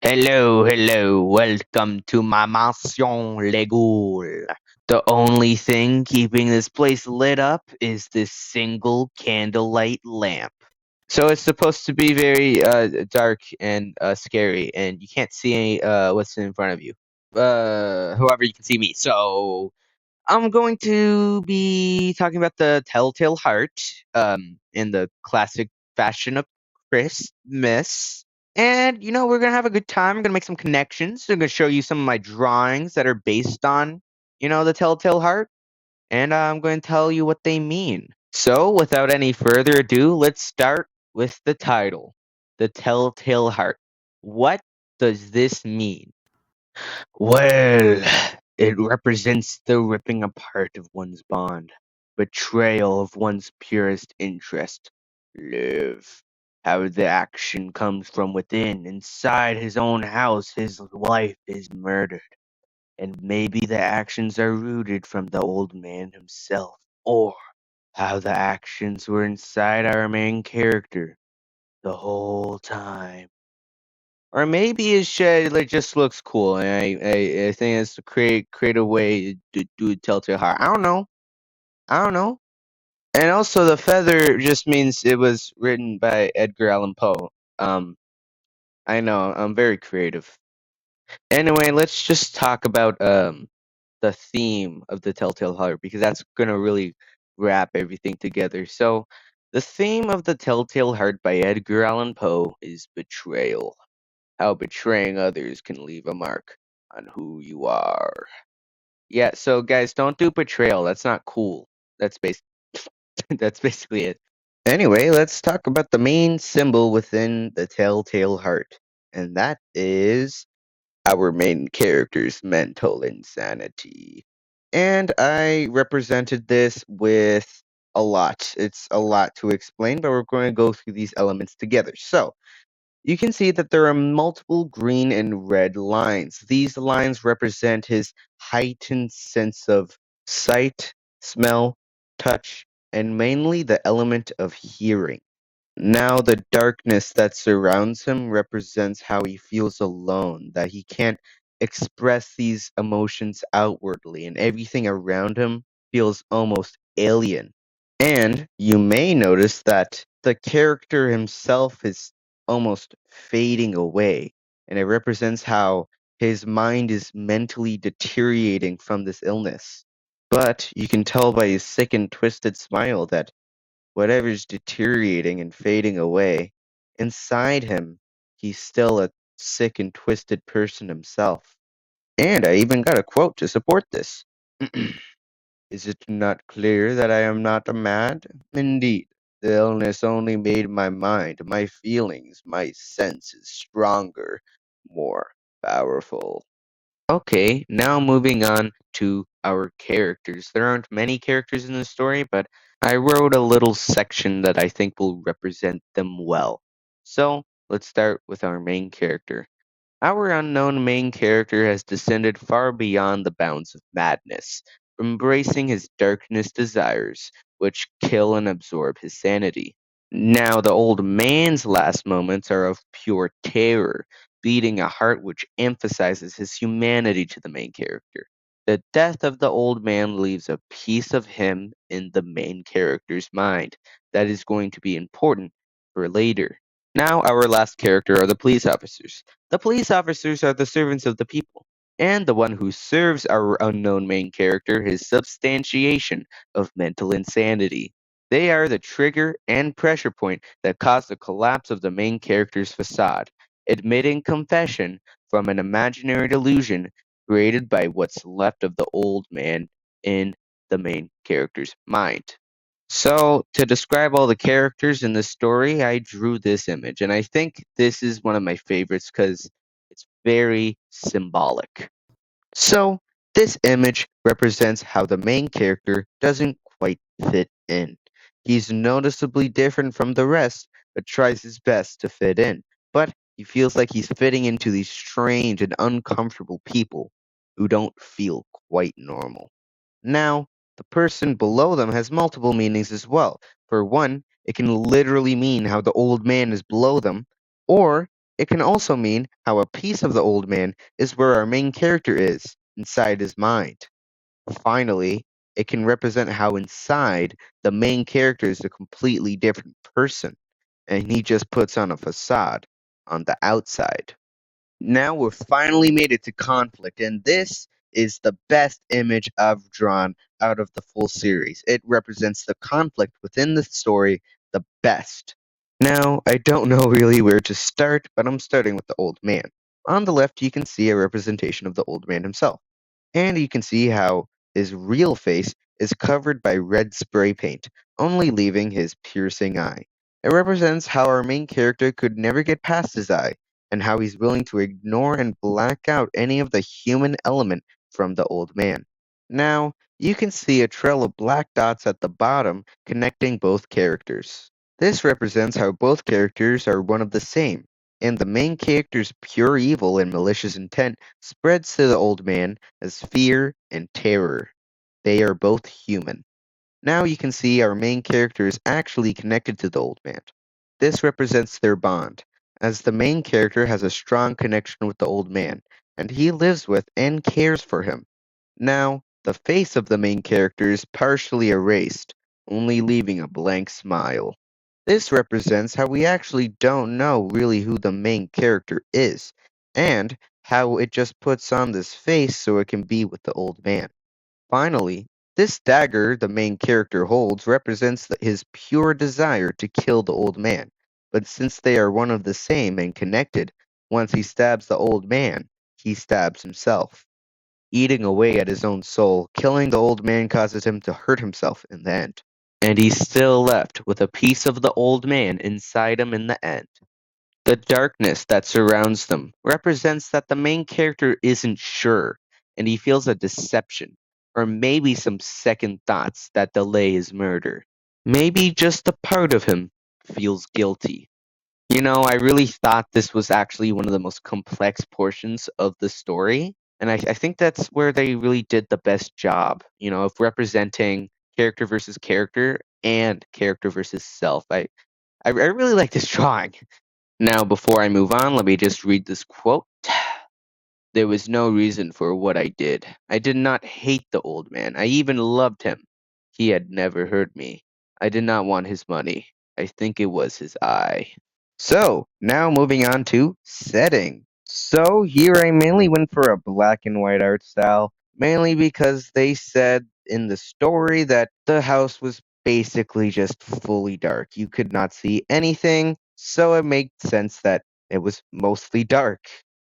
Hello, welcome to my mansion Lego. The only thing keeping this place lit up is this single candlelight lamp. So it's supposed to be very dark and scary, and you can't see any, what's in front of you. However, you can see me. So I'm going to be talking about the Telltale Heart, in the classic fashion of Christmas. And we're gonna have a good time. I'm gonna make some connections. I'm gonna show you some of my drawings that are based on, the Telltale Heart, and I'm going to tell you what they mean. So, without any further ado, let's start with the title, The Telltale Heart. What does this mean? Well, it represents the ripping apart of one's bond, betrayal of one's purest interest, love. How the action comes from within, inside his own house, his wife is murdered, and maybe the actions are rooted from the old man himself, or how the actions were inside our main character the whole time. Or maybe his shed just looks cool, and I think it's a creative way to do Telltale Heart. I don't know. And also, the feather just means it was written by Edgar Allan Poe. Um, I know I'm very creative. Anyway, let's just talk about the theme of the Telltale Heart because that's gonna really wrap everything together. So, the theme of the Telltale Heart by Edgar Allan Poe is betrayal. How betraying others can leave a mark on who you are. Yeah, so guys, don't do betrayal. That's not cool. That's bas- that's basically it. Anyway, let's talk about the main symbol within the Telltale Heart, and that is our main character's mental insanity. And I represented this with a lot. It's a lot to explain, but we're going to go through these elements together. So, you can see that there are multiple green and red lines. These lines represent his heightened sense of sight, smell, touch, and mainly the element of hearing. Now, the darkness that surrounds him represents how he feels alone, that he can't express these emotions outwardly, and everything around him feels almost alien. And you may notice that the character himself is almost fading away, and it represents how his mind is mentally deteriorating from this illness. But you can tell by his sick and twisted smile that whatever's deteriorating and fading away, inside him, he's still a sick and twisted person himself. And I even got a quote to support this. Is it not clear that I am not mad? Indeed, the illness only made my mind, my feelings, my senses stronger, more powerful. Okay, now moving on to our characters. There aren't many characters in the story, but I wrote a little section that I think will represent them well. So, let's start with our main character. Our unknown main character has descended far beyond the bounds of madness, embracing his darkness desires, which kill and absorb his sanity. Now, the old man's last moments are of pure terror, beating a heart which emphasizes his humanity to the main character. The death of the old man leaves a piece of him in the main character's mind that is going to be important for later. Now, our last character are the police officers. The police officers are the servants of the people, and the one who serves our unknown main character is substantiation of mental insanity. They are the trigger and pressure point that cause the collapse of the main character's facade, admitting confession from an imaginary delusion created by what's left of the old man in the main character's mind. So, to describe all the characters in the story, I drew this image, and I think this is one of my favorites because it's very symbolic. So, this image represents how the main character doesn't quite fit in. He's noticeably different from the rest, but tries his best to fit in. But he feels like he's fitting into these strange and uncomfortable people who don't feel quite normal. Now, the person below them has multiple meanings as well. For one, it can literally mean how the old man is below them, or It can also mean how a piece of the old man is where our main character is, inside his mind. Finally, it can represent how inside the main character is a completely different person, and he just puts on a facade on the outside. Now we've finally made it to conflict, and this is the best image I've drawn out of the full series. It represents the conflict within the story the best. Now, I don't know really where to start, but I'm starting with the old man. On the left, you can see a representation of the old man himself, and you can see how his real face is covered by red spray paint, only leaving his piercing eye. It represents how our main character could never get past his eye, and how he's willing to ignore and black out any of the human element from the old man. Now, you can see a trail of black dots at the bottom connecting both characters. This represents how both characters are one of the same, and the main character's pure evil and malicious intent spreads to the old man as fear and terror. They are both human. Now you can see our main character is actually connected to the old man. This represents their bond, as the main character has a strong connection with the old man, and he lives with and cares for him. Now, the face of the main character is partially erased, only leaving a blank smile. This represents how we actually don't know really who the main character is, and how it just puts on this face so it can be with the old man. Finally, this dagger the main character holds represents his pure desire to kill the old man, but since they are one of the same and connected, once he stabs the old man, he stabs himself, eating away at his own soul. Killing the old man causes him to hurt himself in the end. And he's still left with a piece of the old man inside him in the end. The darkness that surrounds them represents that the main character isn't sure, and he feels a deception, or maybe some second thoughts that delay his murder. Maybe just a part of him feels guilty. I really thought this was actually one of the most complex portions of the story, and I think that's where they really did the best job, of representing character versus character and character versus self. I really like this drawing. Now, before I move on, let me just read this quote. There was no reason for what I did. I did not hate the old man. I even loved him. He had never hurt me. I did not want his money. I think it was his eye. So, now moving on to setting. So, here I mainly went for a black and white art style, mainly because they said in the story that the house was basically just fully dark. You could not see anything, so it made sense that it was mostly dark.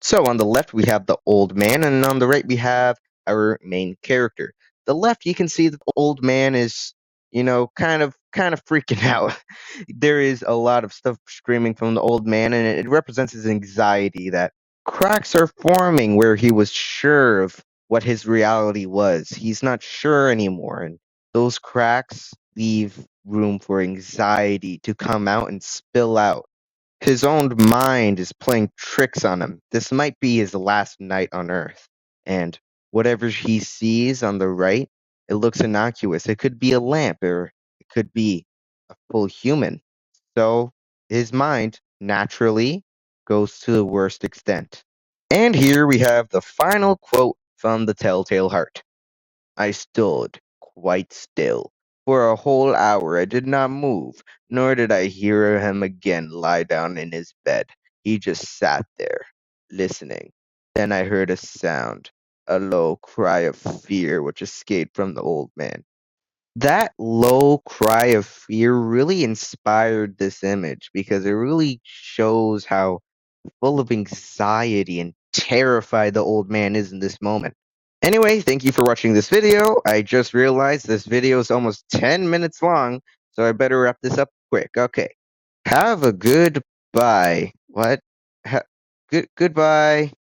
So, on the left, we have the old man, and on the right, we have our main character. The left, you can see that the old man is, kind of freaking out. There is a lot of stuff screaming from the old man, and it represents his anxiety that cracks are forming where he was sure of what his reality was. He's not sure anymore, and those cracks leave room for anxiety to come out and spill out. His own mind is playing tricks on him. This might be his last night on Earth. And whatever he sees on the right, it looks innocuous. It could be a lamp or it could be a full human. So his mind naturally goes to the worst extent. And here we have the final quote from the Telltale Heart. I stood quite still. For a whole hour I did not move, nor did I hear him again lie down in his bed. He just sat there, listening. Then I heard a sound, a low cry of fear which escaped from the old man. That low cry of fear really inspired this image because it really shows how full of anxiety and terrified the old man is in this moment. Anyway, thank you for watching this video. I just realized this video is almost 10 minutes long, so I better wrap this up quick. Okay. Have a good bye. What? Goodbye.